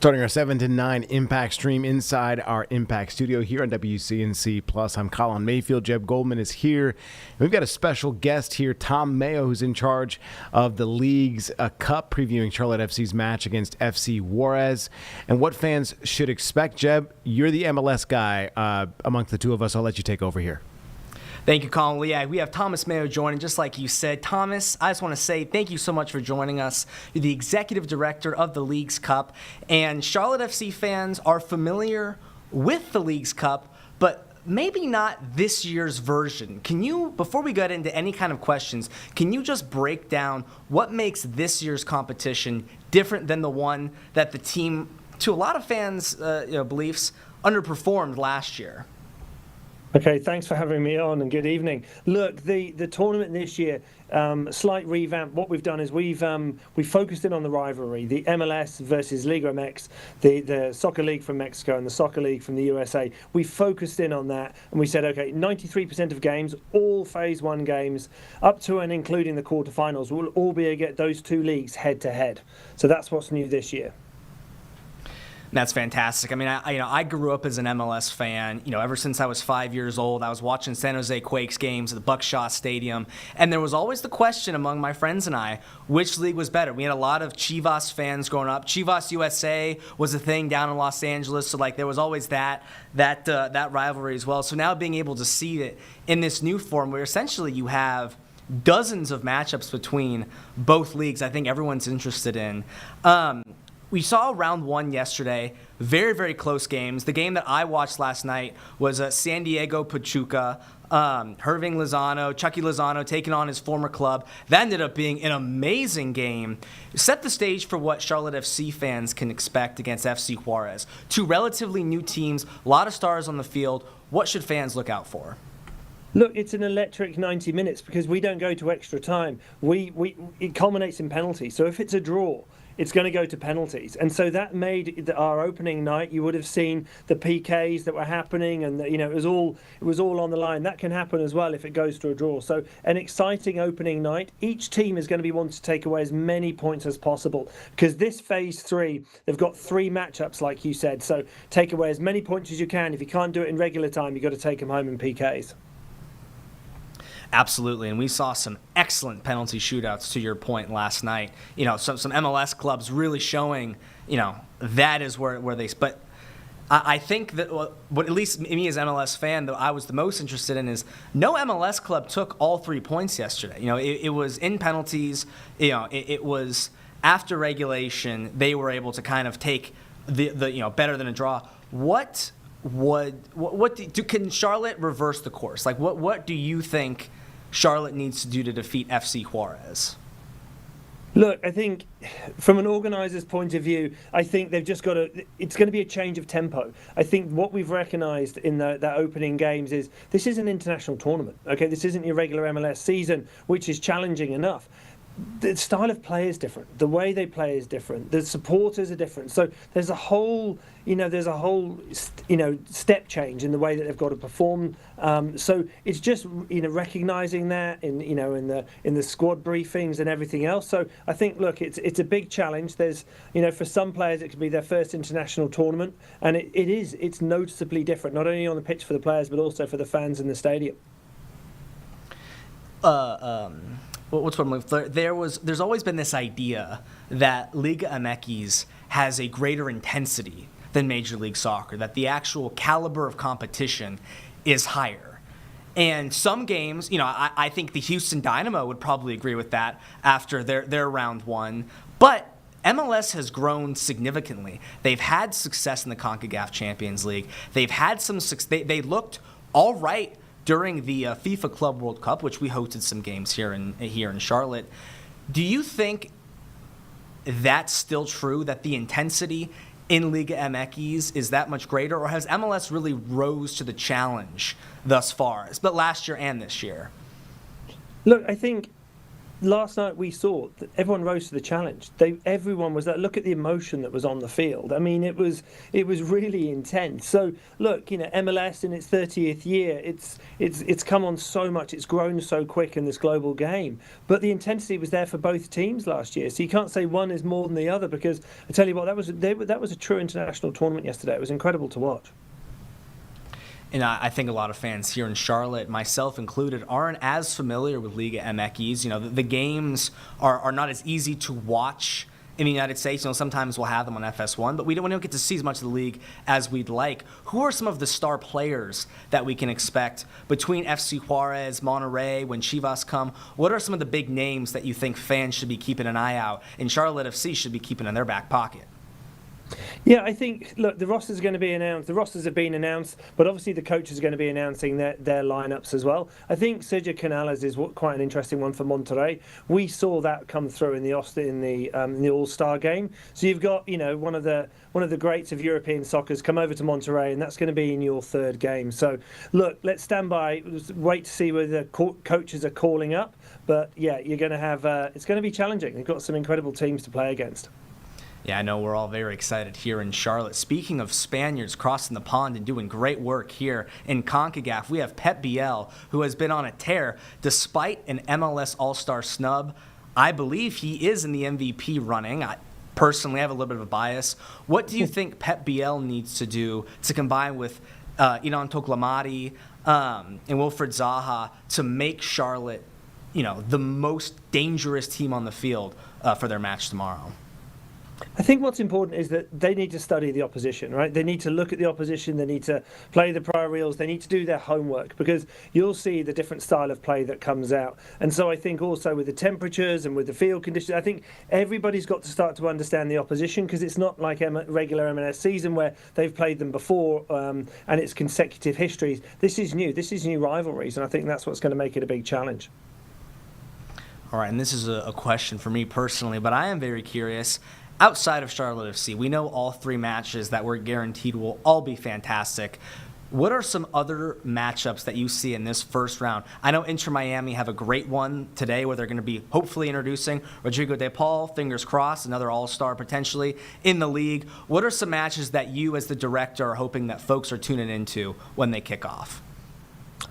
Starting our 7 to 9 Impact stream inside our Impact studio here on WCNC Plus. I'm Colin Mayfield. Jeb Goldman is here. We've got a special guest here, Tom Mayo, who's in charge of the league's cup, previewing Charlotte FC's match against FC Juarez and what fans should expect. Jeb, you're the MLS guy amongst the two of us. I'll let you take over here. Thank you, Colin. Yeah, we have Thomas Mayo joining, just like you said. Thomas, I just want to say thank you so much for joining us. You're the executive director of the League's Cup, and Charlotte FC fans are familiar with the League's Cup, but maybe not this year's version. Can you, before we get into any kind of questions, can you just break down what makes this year's competition different than the one that the team, to a lot of fans' beliefs, underperformed last year? Okay, thanks for having me on, and good evening. Look, the tournament this year, slight revamp. What we've done is we focused in on the rivalry, the MLS versus Liga MX, the soccer league from Mexico and the soccer league from the USA. We focused in on that, and we said, okay, 93% of games, all Phase 1 games, up to and including the quarterfinals, will all be able to get those two leagues head to head. So that's what's new this year. That's fantastic. I mean, I grew up as an MLS fan. Ever since I was 5 years old, I was watching San Jose Quakes games at the Buckshot Stadium, and there was always the question among my friends and I, which league was better. We had a lot of Chivas fans growing up. Chivas USA was a thing down in Los Angeles, so there was always that rivalry as well. So now being able to see it in this new form, where essentially you have dozens of matchups between both leagues, I think everyone's interested in. We saw round one yesterday, very, very close games. The game that I watched last night was San Diego Pachuca, Irving Lozano, Chucky Lozano taking on his former club. That ended up being an amazing game. Set the stage for what Charlotte FC fans can expect against FC Juarez. Two relatively new teams, a lot of stars on the field. What should fans look out for? Look, it's an electric 90 minutes because we don't go to extra time. It culminates in penalties. So if it's a draw, it's going to go to penalties. And so that made our opening night, you would have seen the PKs that were happening, and it was all on the line. That can happen as well if it goes to a draw. So an exciting opening night. Each team is going to be wanting to take away as many points as possible because this Phase 3, they've got 3 matchups, like you said. So take away as many points as you can. If you can't do it in regular time, you've got to take them home in PKs. Absolutely, and we saw some excellent penalty shootouts, to your point, last night. Some MLS clubs really showing, that is where they. But I think that what at least me as an MLS fan, that I was the most interested in is no MLS club took all 3 points yesterday. It was in penalties. It was after regulation. They were able to kind of take the better than a draw. Can Charlotte reverse the course? What do you think Charlotte needs to do to defeat FC Juarez? Look, I think from an organizer's point of view, I think they've just got to, it's going to be a change of tempo. I think what we've recognized in that opening games is this is an international tournament. Okay, this isn't your regular MLS season, which is challenging enough. The style of play is different. The way they play is different. The supporters are different. So there's a whole step change in the way that they've got to perform. So it's just recognizing that in the squad briefings and everything else. So I think, look, it's a big challenge. There's for some players it could be their first international tournament, and it's noticeably different, not only on the pitch for the players but also for the fans in the stadium. There's always been this idea that Liga MX has a greater intensity than Major League Soccer, that the actual caliber of competition is higher. And some games, I think the Houston Dynamo would probably agree with that after their round one. But MLS has grown significantly. They've had success in the CONCACAF Champions League. They've had some success. They looked all right during the FIFA Club World Cup, which we hosted some games here in Charlotte. Do you think that's still true, that the intensity in Liga MX is that much greater, or has MLS really rose to the challenge thus far, but last year and this year? Look, I think last night we saw that everyone rose to the challenge. Everyone was there. Look at the emotion that was on the field. I mean, it was really intense. So look, MLS in its 30th year, it's come on so much. It's grown so quick in this global game. But the intensity was there for both teams last year. So you can't say one is more than the other, because I tell you what, that was a true international tournament yesterday. It was incredible to watch. And I think a lot of fans here in Charlotte, myself included, aren't as familiar with Liga MX. The games are not as easy to watch in the United States. Sometimes we'll have them on FS1, but we don't get to see as much of the league as we'd like. Who are some of the star players that we can expect between FC Juarez, Monterrey, when Chivas come? What are some of the big names that you think fans should be keeping an eye out and Charlotte FC should be keeping in their back pocket? Yeah, I think, look, the rosters are going to be announced. The rosters have been announced, but obviously the coaches are going to be announcing their lineups as well. I think Sergio Canales is quite an interesting one for Monterrey. We saw that come through in the All-Star game. So you've got, one of the greats of European soccer's come over to Monterrey, and that's going to be in your third game. So look, let's stand by, wait to see whether the coaches are calling up. But yeah, you're going to have it's going to be challenging. They've got some incredible teams to play against. Yeah, I know we're all very excited here in Charlotte. Speaking of Spaniards crossing the pond and doing great work here in CONCACAF, we have Pep Biel, who has been on a tear despite an MLS All-Star snub. I believe he is in the MVP running. I personally have a little bit of a bias. What do you think Pep Biel needs to do to combine with Inan Toklamati and Wilfred Zaha to make Charlotte, the most dangerous team on the field for their match tomorrow? I think what's important is that they need to study the opposition, right? They need to look at the opposition. They need to play the prior reels. They need to do their homework, because you'll see the different style of play that comes out. And so I think also with the temperatures and with the field conditions, I think everybody's got to start to understand the opposition, because it's not like regular MLS season where they've played them before and it's consecutive histories. This is new. This is new rivalries, and I think that's what's going to make it a big challenge. All right, and this is a question for me personally, but I am very curious. Outside of Charlotte FC, we know all three matches that we're guaranteed will all be fantastic. What are some other matchups that you see in this first round? I know Inter Miami have a great one today where they're going to be hopefully introducing Rodrigo De Paul, fingers crossed, another all-star potentially in the league. What are some matches that you as the director are hoping that folks are tuning into when they kick off?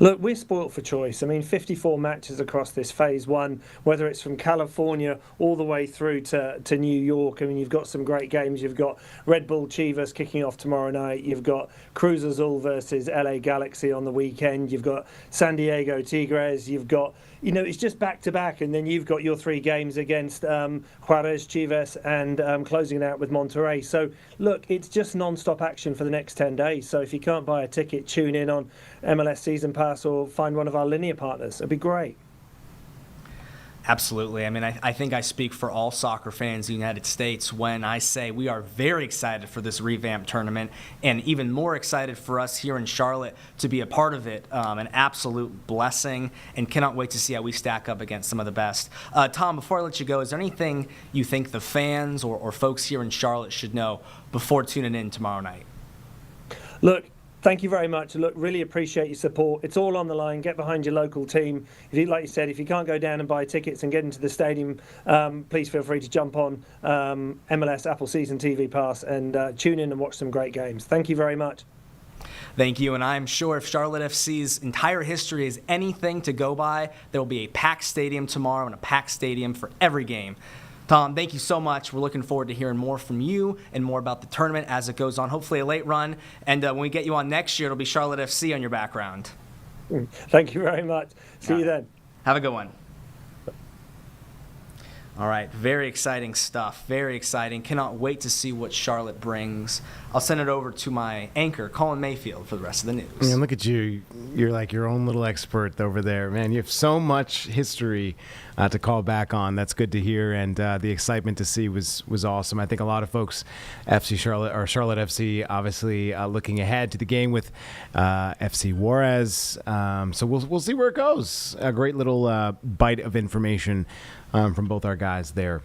Look, we're spoilt for choice. I mean, 54 matches across this phase one, whether it's from California all the way through to New York. I mean, you've got some great games. You've got Red Bull Chivas kicking off tomorrow night. You've got Cruz Azul versus LA Galaxy on the weekend. You've got San Diego Tigres. You've got, it's just back to back. And then you've got your three games against Juarez, Chivas, and closing it out with Monterrey. So, look, it's just non-stop action for the next 10 days. So if you can't buy a ticket, tune in on MLS Season Pass or find one of our linear partners. It'd be great. Absolutely. I mean, I think I speak for all soccer fans in the United States when I say we are very excited for this revamped tournament, and even more excited for us here in Charlotte to be a part of it. An absolute blessing, and cannot wait to see how we stack up against some of the best. Tom, before I let you go, is there anything you think the fans or folks here in Charlotte should know before tuning in tomorrow night? Look, thank you very much. Look, really appreciate your support. It's all on the line. Get behind your local team. Like you said, if you can't go down and buy tickets and get into the stadium, please feel free to jump on MLS Apple Season TV Pass and tune in and watch some great games. Thank you very much. Thank you, and I'm sure if Charlotte FC's entire history is anything to go by, there will be a packed stadium tomorrow and a packed stadium for every game. Tom, thank you so much. We're looking forward to hearing more from you and more about the tournament as it goes on. Hopefully a late run. And when we get you on next year, it'll be Charlotte FC on your background. Thank you very much. See you then. Have a good one. All right, very exciting stuff. Very exciting. Cannot wait to see what Charlotte brings. I'll send it over to my anchor, Colin Mayfield, for the rest of the news. Man, look at you. You're like your own little expert over there. Man, you have so much history to call back on. That's good to hear, and the excitement to see was awesome. I think a lot of folks, Charlotte FC, obviously looking ahead to the game with FC Juarez. So we'll see where it goes. A great little bite of information from both our guys there.